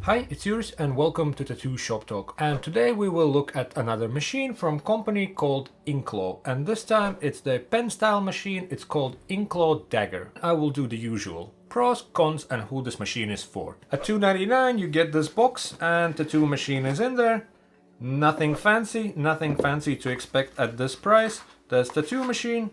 Hi, it's Juris and welcome to Tattoo Shop Talk. And today we will look at another machine from a company called Claw. And this time it's the pen style machine. It's called Claw Dagger. I will do the usual pros, cons, and who this machine is for. At $2.99 you get this box and tattoo machine is in there. Nothing fancy to expect at this price. There's tattoo machine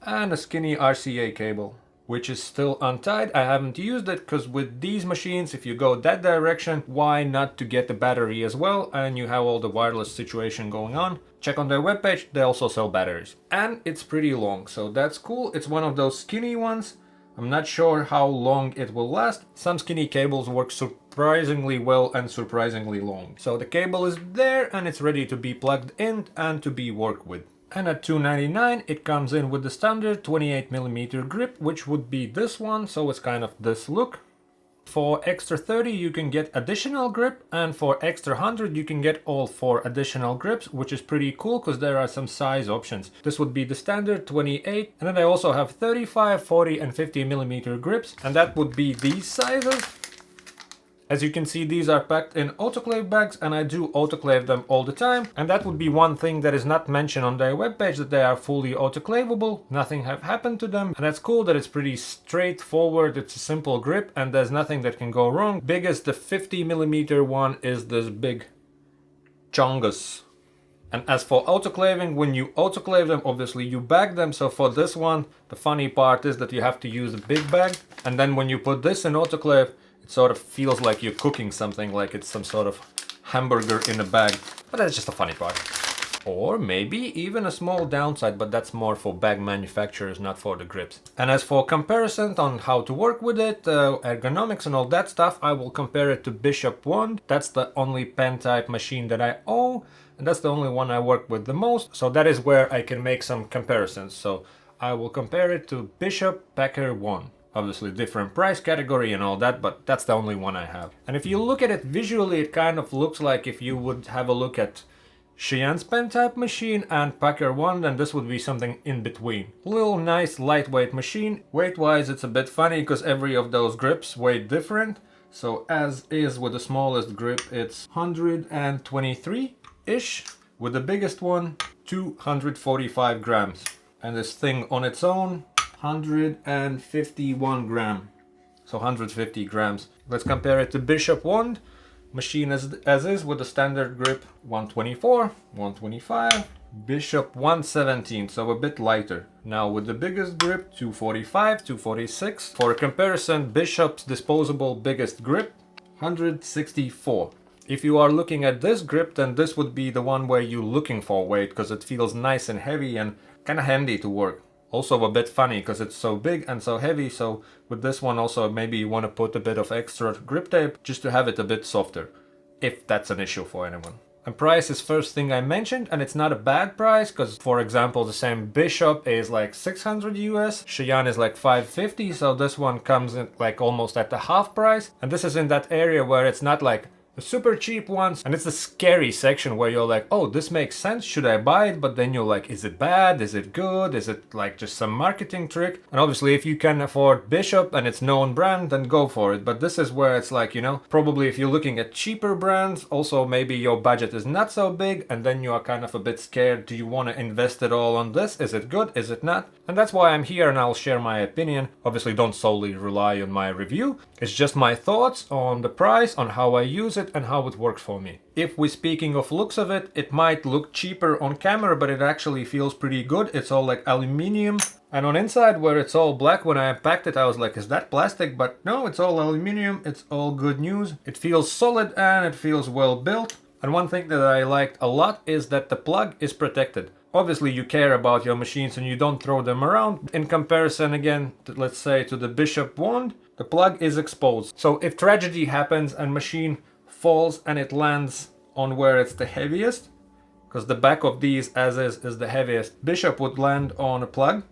and a skinny RCA cable, which is still untied. I haven't used it because with these machines, if you go that direction, why not to get the battery as well? And you have all the wireless situation going on. Check on their webpage, they also sell batteries. And it's pretty long, so that's cool. It's one of those skinny ones. I'm not sure how long it will last. Some skinny cables work surprisingly well and surprisingly long. So the cable is there and it's ready to be plugged in and to be worked with. And at $2.99 it comes in with the standard 28mm grip, which would be this one, so it's kind of this look. For extra 30 you can get additional grip, and for extra 100 you can get all 4 additional grips, which is pretty cool because there are some size options. This would be the standard 28, and then I also have 35, 40 and 50mm grips, and that would be these sizes. As you can see, these are packed in autoclave bags, and I do autoclave them all the time. And that would be one thing that is not mentioned on their webpage, that they are fully autoclavable. Nothing have happened to them. And that's cool that it's pretty straightforward. It's a simple grip and there's nothing that can go wrong. Biggest, the 50mm one is this big chungus. And as for autoclaving, when you autoclave them, obviously you bag them. So for this one, the funny part is that you have to use a big bag. And then when you put this in autoclave, it sort of feels like you're cooking something, like it's some sort of hamburger in a bag. But that's just a funny part. Or maybe even a small downside, but that's more for bag manufacturers, not for the grips. And as for comparison on how to work with it, ergonomics and all that stuff, I will compare it to Bishop Wand. That's the only pen type machine that I own, and that's the only one I work with the most. So that is where I can make some comparisons. So I will compare it to Bishop Packer Wand. Obviously different price category and all that, but that's the only one I have. And if you look at it visually, it kind of looks like if you would have a look at Cheyenne's pen type machine and Packer Wand, and this would be something in between. Little nice lightweight machine. Weight wise it's a bit funny because every of those grips weigh different. So as is with the smallest grip it's 123-ish. With the biggest one 245 grams. And this thing on its own 151 gram, so 150 grams. Let's compare it to Bishop Wand. Machine as is with the standard grip 124, 125, Bishop 117, so a bit lighter. Now with the biggest grip 245, 246. For comparison, Bishop's disposable biggest grip 164. If you are looking at this grip, then this would be the one where you're looking for weight because it feels nice and heavy and kind of handy to work. Also a bit funny because it's so big and so heavy, so with this one also maybe you want to put a bit of extra grip tape just to have it a bit softer, if that's an issue for anyone. And price is first thing I mentioned, and it's not a bad price because, for example, the same Bishop is like 600 US, Cheyenne is like 550, so this one comes in like almost at the half price. And this is in that area where it's not like the super cheap ones, and it's the scary section where you're like, oh, this makes sense, should I buy it? But then you're like, is it bad? Is it good? Is it like just some marketing trick? And obviously if you can afford Bishop and it's known brand, then go for it. But this is where it's like, you know, probably if you're looking at cheaper brands, also maybe your budget is not so big, and then you are kind of a bit scared. Do you want to invest it all on this? Is it good? Is it not? And that's why I'm here and I'll share my opinion. Obviously don't solely rely on my review. It's just my thoughts on the price, on how I use it, and how it works for me. If we're speaking of looks of it, it might look cheaper on camera, but it actually feels pretty good. It's all like aluminium, and on inside where it's all black, when I unpacked it I was like, is that plastic? But no, it's all aluminium. It's all good news. It feels solid and it feels well built. And one thing that I liked a lot is that the plug is protected. Obviously you care about your machines and you don't throw them around. In comparison again, let's say to the Bishop Wand, the plug is exposed. So if tragedy happens and machine falls and it lands on where it's the heaviest, because the back of these as is the heaviest, Bishop would land on a plug,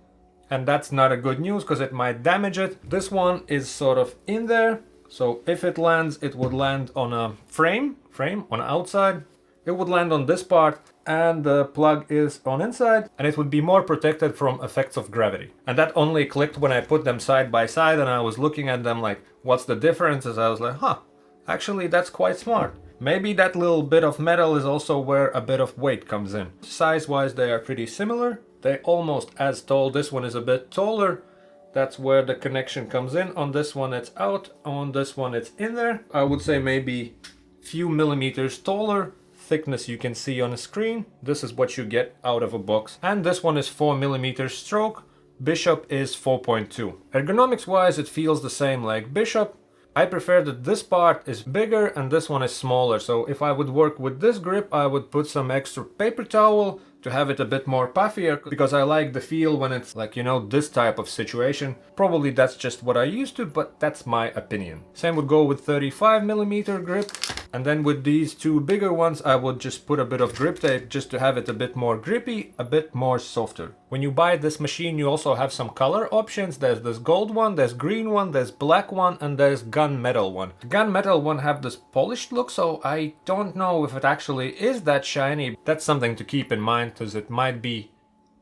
and that's not a good news because it might damage it. This one is sort of in there, so if it lands, it would land on a frame on the outside. It would land on this part, and the plug is on inside, and it would be more protected from effects of gravity. And that only clicked when I put them side by side and I was looking at them like, what's the difference? As I was like, huh, Actually, that's quite smart. Maybe that little bit of metal is also where a bit of weight comes in. Size-wise, they are pretty similar. They're almost as tall. This one is a bit taller. That's where the connection comes in. On this one it's out, on this one it's in there. I would say maybe few millimeters taller. Thickness you can see on the screen. This is what you get out of a box. And this one is 4 millimeters stroke. Bishop is 4.2. Ergonomics wise it feels the same like Bishop. I prefer that this part is bigger and this one is smaller. So if I would work with this grip, I would put some extra paper towel to have it a bit more puffier, because I like the feel when it's like, you know, this type of situation. Probably that's just what I used to, but that's my opinion. Same would go with 35mm grip. And then with these two bigger ones, I would just put a bit of grip tape just to have it a bit more grippy, a bit more softer. When you buy this machine, you also have some color options. There's this gold one, there's green one, there's black one, and there's gunmetal one. The gunmetal one have this polished look, so I don't know if it actually is that shiny. That's something to keep in mind, because it might be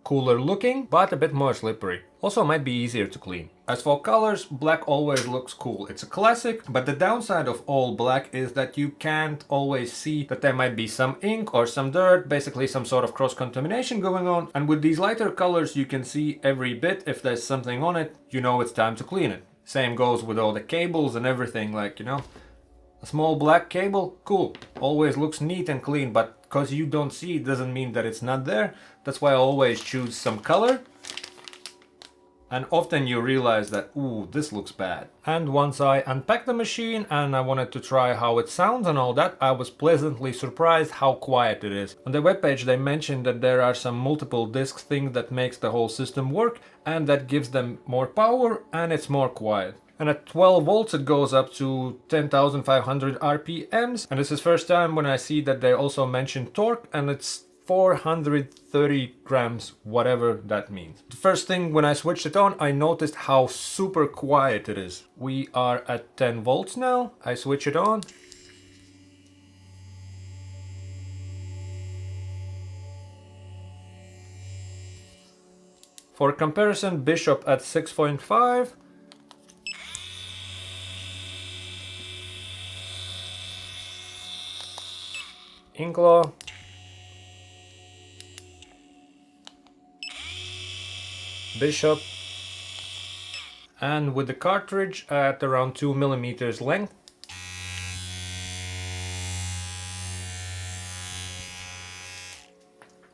cooler looking, but a bit more slippery. Also might be easier to clean. As for colors, black always looks cool. It's a classic, but the downside of all black is that you can't always see that there might be some ink or some dirt, basically some sort of cross-contamination going on. And with these lighter colors, you can see every bit. If there's something on it, you know it's time to clean it. Same goes with all the cables and everything, like, you know, a small black cable, cool. Always looks neat and clean, but because you don't see it doesn't mean that it's not there. That's why I always choose some color. And often you realize that, ooh, this looks bad. And once I unpacked the machine and I wanted to try how it sounds and all that, I was pleasantly surprised how quiet it is. On the webpage they mentioned that there are some multiple discs thing that makes the whole system work, and that gives them more power and it's more quiet. And at 12 volts it goes up to 10,500 RPMs. And this is first time when I see that they also mention torque, and it's 430 grams, whatever that means. The first thing when I switched it on, I noticed how super quiet it is. We are at 10 volts now. I switch it on. For comparison, Bishop at 6.5. Claw. Bishop. And with the cartridge at around 2 millimeters length.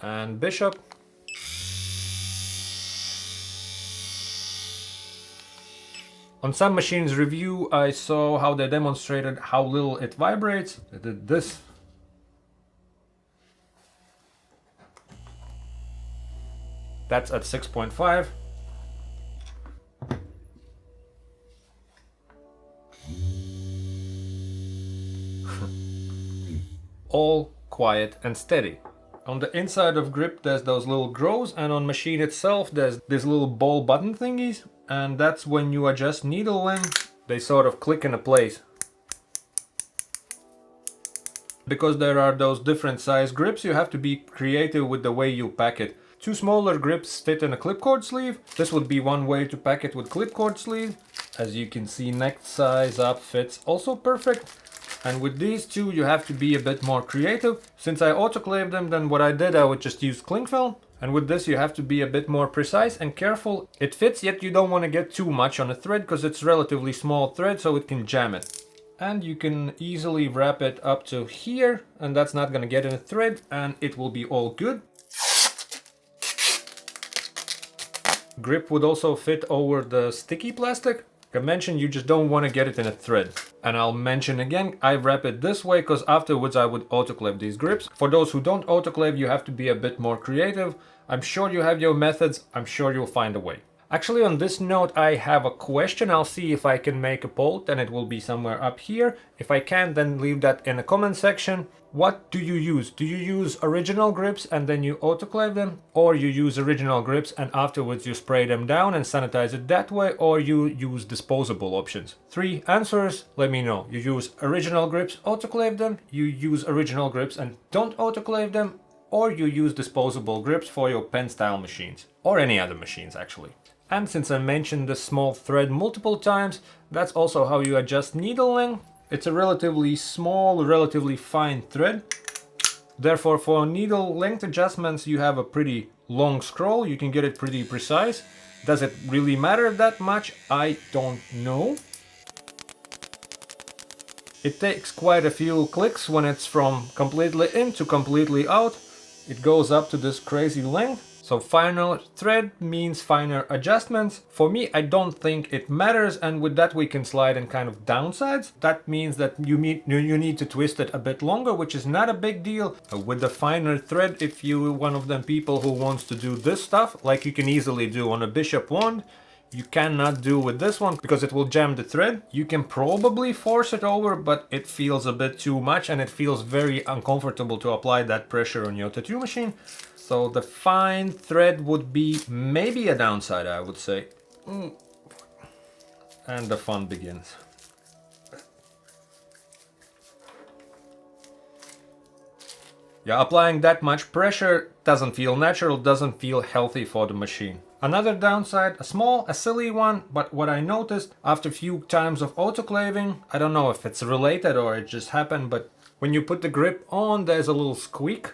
And Bishop. On some machines review, I saw how they demonstrated how little it vibrates. They did this. That's at 6.5. All quiet and steady. On the inside of grip there's those little grooves, and on machine itself there's these little ball button thingies, and that's when you adjust needle length, they sort of click into place. Because there are those different size grips, you have to be creative with the way you pack it. Two smaller grips fit in a clipcord sleeve. This would be one way to pack it with clipcord sleeve. As you can see, neck size up fits also perfect. And with these two you have to be a bit more creative. Since I autoclave them, then what I did, I would just use cling film. And with this you have to be a bit more precise and careful. It fits, yet you don't want to get too much on a thread because it's relatively small thread, so it can jam it. And you can easily wrap it up to here, and that's not going to get in a thread, and it will be all good. Grip would also fit over the sticky plastic. Like I mentioned, you just don't want to get it in a thread. And I'll mention again, I wrap it this way because afterwards I would autoclave these grips. For those who don't autoclave, you have to be a bit more creative. I'm sure you have your methods. I'm sure you'll find a way. Actually, on this note, I have a question. I'll see if I can make a poll, then it will be somewhere up here. If I can, then leave that in the comment section. What do you use? Do you use original grips and then you autoclave them? Or you use original grips and afterwards you spray them down and sanitize it that way? Or you use disposable options? 3 answers, let me know. You use original grips, autoclave them. You use original grips and don't autoclave them. Or you use disposable grips for your pen style machines. Or any other machines actually. And since I mentioned the small thread multiple times, that's also how you adjust needle length. It's a relatively small, relatively fine thread. Therefore, for needle length adjustments, you have a pretty long scroll. You can get it pretty precise. Does it really matter that much? I don't know. It takes quite a few clicks when it's from completely in to completely out. It goes up to this crazy length. So finer thread means finer adjustments. For me, I don't think it matters, and with that we can slide in kind of downsides. That means that you need to twist it a bit longer, which is not a big deal. With the finer thread, if you're one of them people who wants to do this stuff, like you can easily do on a bishop wand, you cannot do with this one because it will jam the thread. You can probably force it over, but it feels a bit too much and it feels very uncomfortable to apply that pressure on your tattoo machine. So the fine thread would be maybe a downside, I would say. And the fun begins. Yeah, applying that much pressure doesn't feel natural, doesn't feel healthy for the machine. Another downside, a silly one, but what I noticed after a few times of autoclaving, I don't know if it's related or it just happened, but when you put the grip on, there's a little squeak.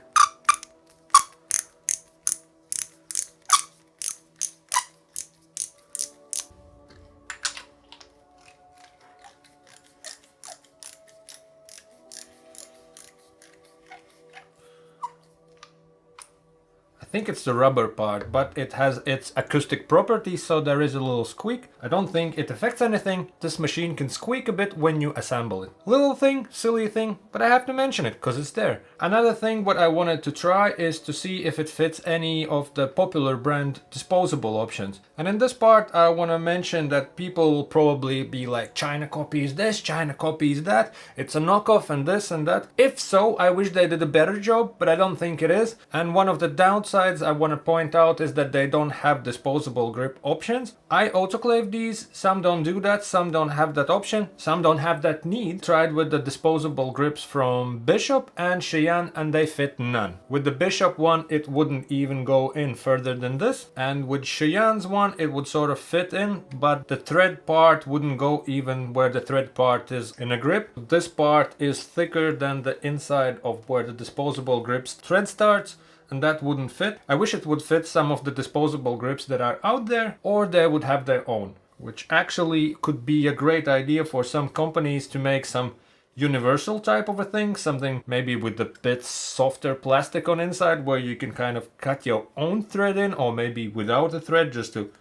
I think it's the rubber part, but it has its acoustic properties, so there is a little squeak. I don't think it affects anything. This machine can squeak a bit when you assemble it. Little thing, silly thing, but I have to mention it because it's there. Another thing what I wanted to try is to see if it fits any of the popular brand disposable options. And in this part I want to mention that people will probably be like, China copies this, China copies that, it's a knockoff and this and that. If so, I wish they did a better job, but I don't think it is. And one of the downsides I want to point out is that they don't have disposable grip options. I autoclave these, some don't do that, some don't have that option, some don't have that need. Tried with the disposable grips from Bishop and Cheyenne and they fit none. With the Bishop one it wouldn't even go in further than this, and with Cheyenne's one it would sort of fit in, but the thread part wouldn't go even where the thread part is in a grip. This part is thicker than the inside of where the disposable grips thread starts, and that wouldn't fit. I wish it would fit some of the disposable grips that are out there, or they would have their own, which actually could be a great idea for some companies to make some universal type of a thing, something maybe with a bit softer plastic on inside where you can kind of cut your own thread in, or maybe without a thread just to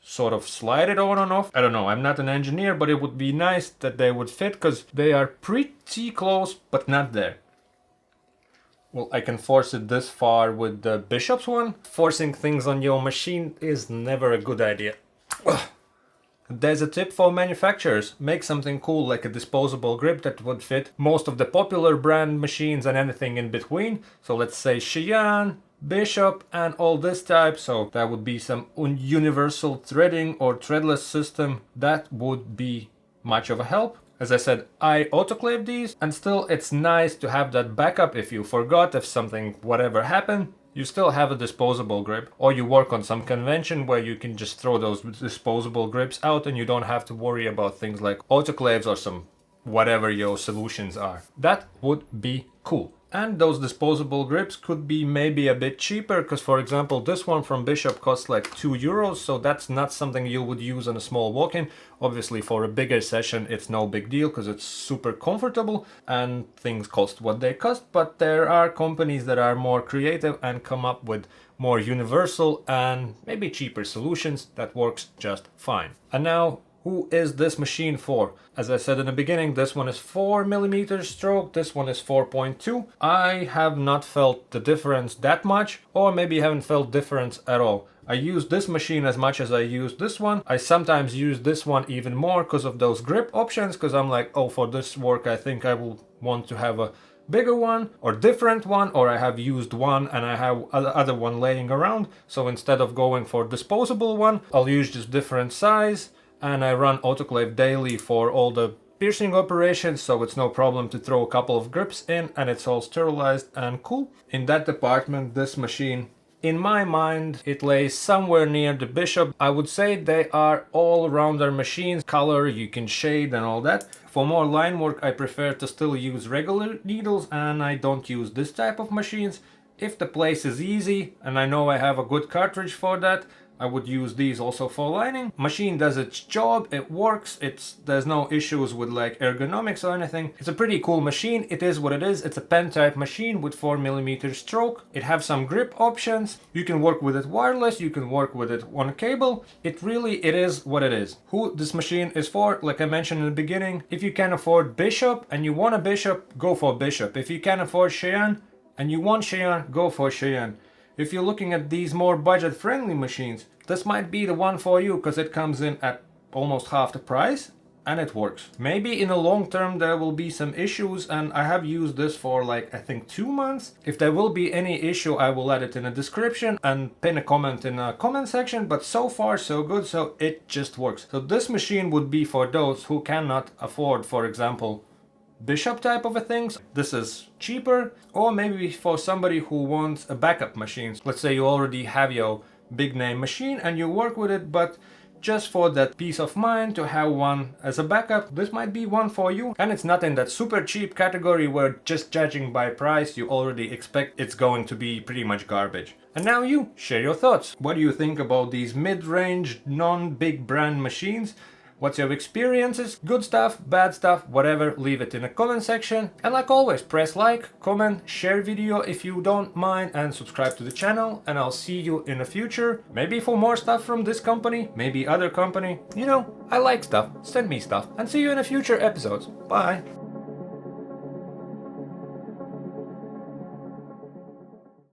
sort of slide it on and off. I don't know, I'm not an engineer, but it would be nice that they would fit because they are pretty close but not there. Well, I can force it this far with the Bishop's one. Forcing things on your machine is never a good idea. There's a tip for manufacturers. Make something cool like a disposable grip that would fit most of the popular brand machines and anything in between. So let's say Cheyenne, Bishop and all this type. So that would be some universal threading or threadless system. That would be much of a help. As I said, I autoclave these, and still it's nice to have that backup if you forgot, if something whatever happened. You still have a disposable grip, or you work on some convention where you can just throw those disposable grips out and you don't have to worry about things like autoclaves or some whatever your solutions are. That would be cool. And those disposable grips could be maybe a bit cheaper, because for example this one from Bishop costs like €2, so that's not something you would use on a small walk-in. Obviously for a bigger session it's no big deal because it's super comfortable and things cost what they cost, but there are companies that are more creative and come up with more universal and maybe cheaper solutions that works just fine. And now, who is this machine for? As I said in the beginning, this one is 4mm stroke, this one is 4.2. I have not felt the difference that much, or maybe haven't felt difference at all. I use this machine as much as I use this one. I sometimes use this one even more because of those grip options, because I'm like, oh, for this work I think I will want to have a bigger one or different one, or I have used one and I have other one laying around. So instead of going for disposable one, I'll use just different size. And I run autoclave daily for all the piercing operations, so it's no problem to throw a couple of grips in and it's all sterilized and cool. In that department, this machine In my mind, it lays somewhere near the Bishop. I would say they are all-rounder machines. Color, you can shade and all that. For more line work, I prefer to still use regular needles, and I don't use this type of machines. If the place is easy and I know I have a good cartridge for that, I would use these also for lining. Machine does its job, it works, there's no issues with like ergonomics or anything. It's a pretty cool machine, it is what it is. It's a pen type machine with 4mm stroke. It has some grip options. You can work with it wireless, you can work with it on a cable. It is what it is. Who this machine is for, like I mentioned in the beginning, if you can afford Bishop and you want a Bishop, go for Bishop. If you can afford Cheyenne and you want Cheyenne, go for Cheyenne. If you're looking at these more budget-friendly machines, this might be the one for you because it comes in at almost half the price and it works. Maybe in the long term there will be some issues, and I have used this for like I think 2 months. If there will be any issue, I will add it in the description and pin a comment in the comment section, but so far so good, so it just works. So this machine would be for those who cannot afford, for example, Bishop type of a things. This is cheaper, or maybe for somebody who wants a backup machine. Let's say you already have your big name machine and you work with it, but just for that peace of mind to have one as a backup, this might be one for you. And it's not in that super cheap category where just judging by price you already expect it's going to be pretty much garbage. And now you share your thoughts. What do you think about these mid-range non-big brand machines? What's your experiences? Good stuff, bad stuff, whatever, leave it in the comment section. And like always, press like, comment, share video if you don't mind, and subscribe to the channel. And I'll see you in the future. Maybe for more stuff from this company, maybe other company. You know, I like stuff, send me stuff, and see you in the future episodes. Bye!